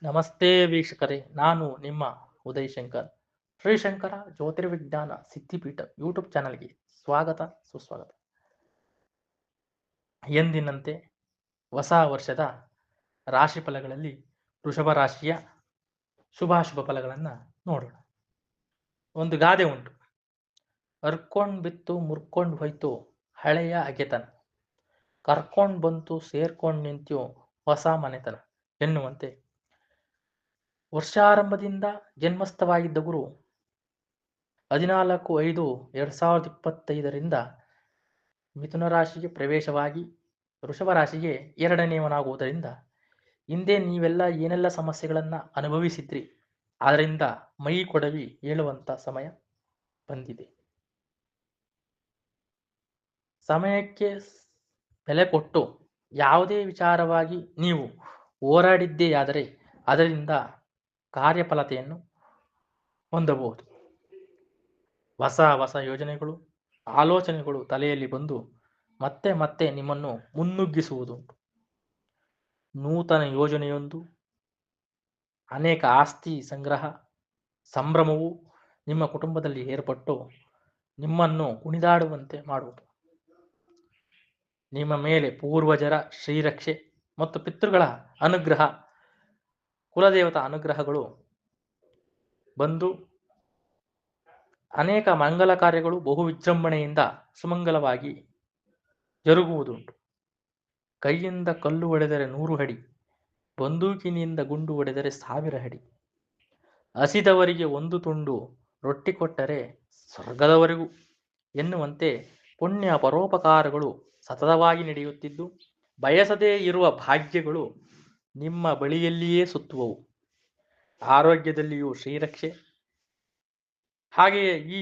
ನಮಸ್ತೆ ವೀಕ್ಷಕರೇ, ನಾನು ನಿಮ್ಮ ಉದಯ್ ಶಂಕರ್. ಶ್ರೀಶಂಕರ ಜ್ಯೋತಿರ್ವಿಜ್ಞಾನ ಸಿದ್ಧಿಪೀಠ ಯೂಟ್ಯೂಬ್ ಚಾನಲ್ಗೆ ಸ್ವಾಗತ ಸುಸ್ವಾಗತ. ಎಂದಿನಂತೆ ಹೊಸ ವರ್ಷದ ರಾಶಿ ಫಲಗಳಲ್ಲಿ ವೃಷಭ ರಾಶಿಯ ಶುಭಾಶುಭ ಫಲಗಳನ್ನು ನೋಡೋಣ. ಒಂದು ಗಾದೆ ಉಂಟು, ಹರ್ಕೊಂಡ್ ಬಿತ್ತು ಮುರ್ಕೊಂಡ್ ಹೋಯ್ತು ಹಳೆಯ ಅಗೆತನ, ಕರ್ಕೊಂಡ್ ಬಂತು ಸೇರ್ಕೊಂಡ್ ನಿಂತು ಹೊಸ ಮನೆತನ ಎನ್ನುವಂತೆ ವರ್ಷಾರಂಭದಿಂದ ಜನ್ಮಸ್ಥವಾಗಿದ್ದ ಗುರು 14/5/2025 ಮಿಥುನ ರಾಶಿಗೆ ಪ್ರವೇಶವಾಗಿ ವೃಷಭ ರಾಶಿಗೆ ಎರಡನೆಯವನಾಗುವುದರಿಂದ ಹಿಂದೆ ನೀವೆಲ್ಲ ಏನೆಲ್ಲ ಸಮಸ್ಯೆಗಳನ್ನು ಅನುಭವಿಸಿದ್ರಿ ಅದರಿಂದ ಮೈ ಕೊಡವಿ ಹೇಳುವಂಥ ಸಮಯ ಬಂದಿದೆ. ಸಮಯಕ್ಕೆ ಬೆಲೆ ಕೊಟ್ಟು ಯಾವುದೇ ವಿಚಾರವಾಗಿ ನೀವು ಹೋರಾಡಿದ್ದೆಯಾದರೆ ಅದರಿಂದ ಕಾರ್ಯಫಲತೆಯನ್ನು ಹೊಂದಬಹುದು. ಹೊಸ ಹೊಸ ಯೋಜನೆಗಳು ಆಲೋಚನೆಗಳು ತಲೆಯಲ್ಲಿ ಬಂದು ಮತ್ತೆ ಮತ್ತೆ ನಿಮ್ಮನ್ನು ಮುನ್ನುಗ್ಗಿಸುವುದುಂಟು. ನೂತನ ಯೋಜನೆಯೊಂದು, ಅನೇಕ ಆಸ್ತಿ ಸಂಗ್ರಹ ಸಂಭ್ರಮವು ನಿಮ್ಮ ಕುಟುಂಬದಲ್ಲಿ ಏರ್ಪಟ್ಟು ನಿಮ್ಮನ್ನು ಕುಣಿದಾಡುವಂತೆ ಮಾಡುವುದು. ನಿಮ್ಮ ಮೇಲೆ ಪೂರ್ವಜರ ಶ್ರೀರಕ್ಷೆ ಮತ್ತು ಪಿತೃಗಳ ಅನುಗ್ರಹ, ಕುಲದೇವತಾ ಅನುಗ್ರಹಗಳು ಬಂದು ಅನೇಕ ಮಂಗಲ ಕಾರ್ಯಗಳು ಬಹು ವಿಜೃಂಭಣೆಯಿಂದ ಸುಮಂಗಲವಾಗಿ ಜರುಗುವುದುಂಟು. ಕೈಯಿಂದ ಕಲ್ಲು ಹೊಡೆದರೆ 100 ಅಡಿ, ಬಂದೂಕಿನಿಂದ ಗುಂಡು ಹೊಡೆದರೆ 1000 ಅಡಿ. ಹಸಿದವರಿಗೆ ಒಂದು ತುಂಡು ರೊಟ್ಟಿ ಕೊಟ್ಟರೆ ಸ್ವರ್ಗದವರೆಗೂ ಎನ್ನುವಂತೆ ಪುಣ್ಯ ಪರೋಪಕಾರಗಳು ಸತತವಾಗಿ ನಡೆಯುತ್ತಿದ್ದು ಬಯಸದೇ ಇರುವ ಭಾಗ್ಯಗಳು ನಿಮ್ಮ ಬಳಿಯಲ್ಲಿಯೇ ಸುತ್ತುವವು. ಆರೋಗ್ಯದಲ್ಲಿಯೂ ಶ್ರೀರಕ್ಷೆ. ಹಾಗೆಯೇ ಈ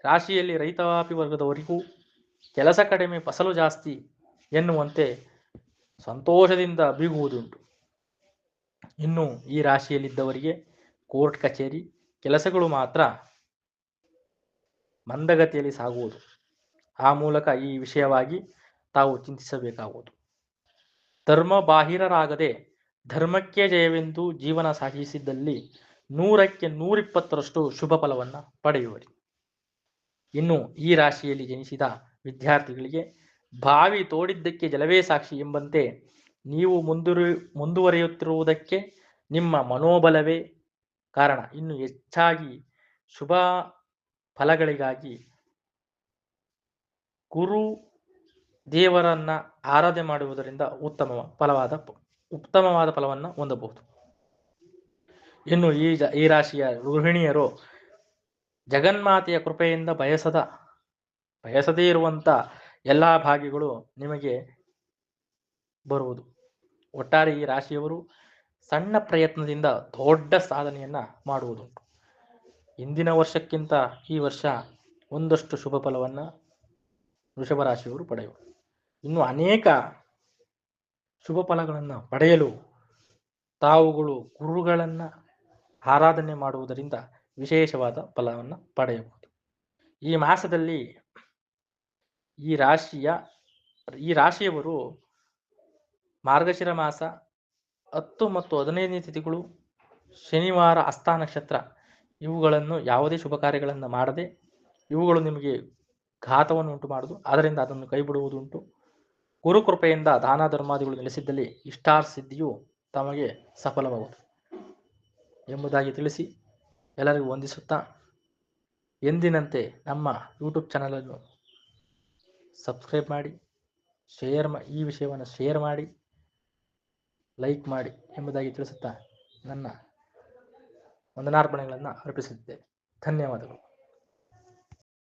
ರಾಶಿಯಲ್ಲಿ ರೈತಾಪಿ ವರ್ಗದವರಿಗೂ ಕೆಲಸ ಕಡಿಮೆ ಫಸಲು ಜಾಸ್ತಿ ಎನ್ನುವಂತೆ ಸಂತೋಷದಿಂದ ಬೀಗುವುದುಂಟು. ಇನ್ನು ಈ ರಾಶಿಯಲ್ಲಿದ್ದವರಿಗೆ ಕೋರ್ಟ್ ಕಚೇರಿ ಕೆಲಸಗಳು ಮಾತ್ರ ಮಂದಗತಿಯಲ್ಲಿ ಸಾಗುವುದು. ಆ ಮೂಲಕ ಈ ವಿಷಯವಾಗಿ ತಾವು ಚಿಂತಿಸಬೇಕಾಗುವುದು. ಧರ್ಮ ಬಾಹಿರರಾಗದೆ ಧರ್ಮಕ್ಕೆ ಜಯವೆಂದು ಜೀವನ ಸಾಗಿಸಿದ್ದಲ್ಲಿ 100ಕ್ಕೆ 120ರಷ್ಟು ಶುಭ ಫಲವನ್ನು ಪಡೆಯುವರಿ. ಇನ್ನು ಈ ರಾಶಿಯಲ್ಲಿ ಜನಿಸಿದ ವಿದ್ಯಾರ್ಥಿಗಳಿಗೆ ಬಾವಿ ತೋಡಿದ್ದಕ್ಕೆ ಜಲವೇ ಸಾಕ್ಷಿ ಎಂಬಂತೆ ನೀವು ಮುಂದುವರಿಯುತ್ತಿರುವುದಕ್ಕೆ ನಿಮ್ಮ ಮನೋಬಲವೇ ಕಾರಣ. ಇನ್ನು ಹೆಚ್ಚಾಗಿ ಶುಭ ಫಲಗಳಿಗಾಗಿ ಗುರು ದೇವರನ್ನ ಆರಾಧನೆ ಮಾಡುವುದರಿಂದ ಉತ್ತಮವಾದ ಫಲವನ್ನು ಹೊಂದಬಹುದು. ಇನ್ನು ಈ ರಾಶಿಯ ಗೃಹಿಣಿಯರು ಜಗನ್ಮಾತೆಯ ಕೃಪೆಯಿಂದ ಬಯಸದೇ ಇರುವಂಥ ಎಲ್ಲ ಭಾಗ್ಯಗಳು ನಿಮಗೆ ಬರುವುದು. ಒಟ್ಟಾರೆ ಈ ರಾಶಿಯವರು ಸಣ್ಣ ಪ್ರಯತ್ನದಿಂದ ದೊಡ್ಡ ಸಾಧನೆಯನ್ನ ಮಾಡುವುದುಂಟು. ಹಿಂದಿನ ವರ್ಷಕ್ಕಿಂತ ಈ ವರ್ಷ ಒಂದಷ್ಟು ಶುಭ ಫಲವನ್ನು ವೃಷಭ ರಾಶಿಯವರು ಪಡೆಯುವರು. ಇನ್ನು ಅನೇಕ ಶುಭ ಫಲಗಳನ್ನು ಪಡೆಯಲು ತಾವುಗಳು ಗುರುಗಳನ್ನು ಆರಾಧನೆ ಮಾಡುವುದರಿಂದ ವಿಶೇಷವಾದ ಫಲವನ್ನು ಪಡೆಯಬಹುದು. ಈ ಮಾಸದಲ್ಲಿ ಈ ರಾಶಿಯವರು ಮಾರ್ಗಶಿರ ಮಾಸ 10 ಮತ್ತು 15ನೇ ತಿಥಿಗಳು, ಶನಿವಾರ ಹಸ್ತ ನಕ್ಷತ್ರ ಇವುಗಳನ್ನು ಯಾವುದೇ ಶುಭ ಕಾರ್ಯಗಳನ್ನು ಮಾಡದೆ ಇವುಗಳು ನಿಮಗೆ ಘಾತವನ್ನು ಉಂಟು ಮಾಡುವುದು. ಅದರಿಂದ ಅದನ್ನು ಕೈ ಬಿಡುವುದುಂಟು. ಗುರುಕೃಪೆಯಿಂದ ದಾನ ಧರ್ಮಾದಿಗಳು ನೆಲೆಸಿದ್ದಲ್ಲಿ ಇಷ್ಟಾರ್ಥ ಸಿದ್ಧಿಯು ತಮಗೆ ಸಫಲವಾಗುವುದು ಎಂಬುದಾಗಿ ತಿಳಿಸಿ ಎಲ್ಲರಿಗೂ ವಂದಿಸುತ್ತಾ, ಎಂದಿನಂತೆ ನಮ್ಮ ಯೂಟ್ಯೂಬ್ ಚಾನಲನ್ನು ಸಬ್ಸ್ಕ್ರೈಬ್ ಮಾಡಿ, ಈ ವಿಷಯವನ್ನು ಶೇರ್ ಮಾಡಿ, ಲೈಕ್ ಮಾಡಿ ಎಂಬುದಾಗಿ ತಿಳಿಸುತ್ತಾ ನನ್ನ ವಂದನಾರ್ಪಣೆಗಳನ್ನು ಅರ್ಪಿಸುತ್ತೇನೆ. ಧನ್ಯವಾದಗಳು.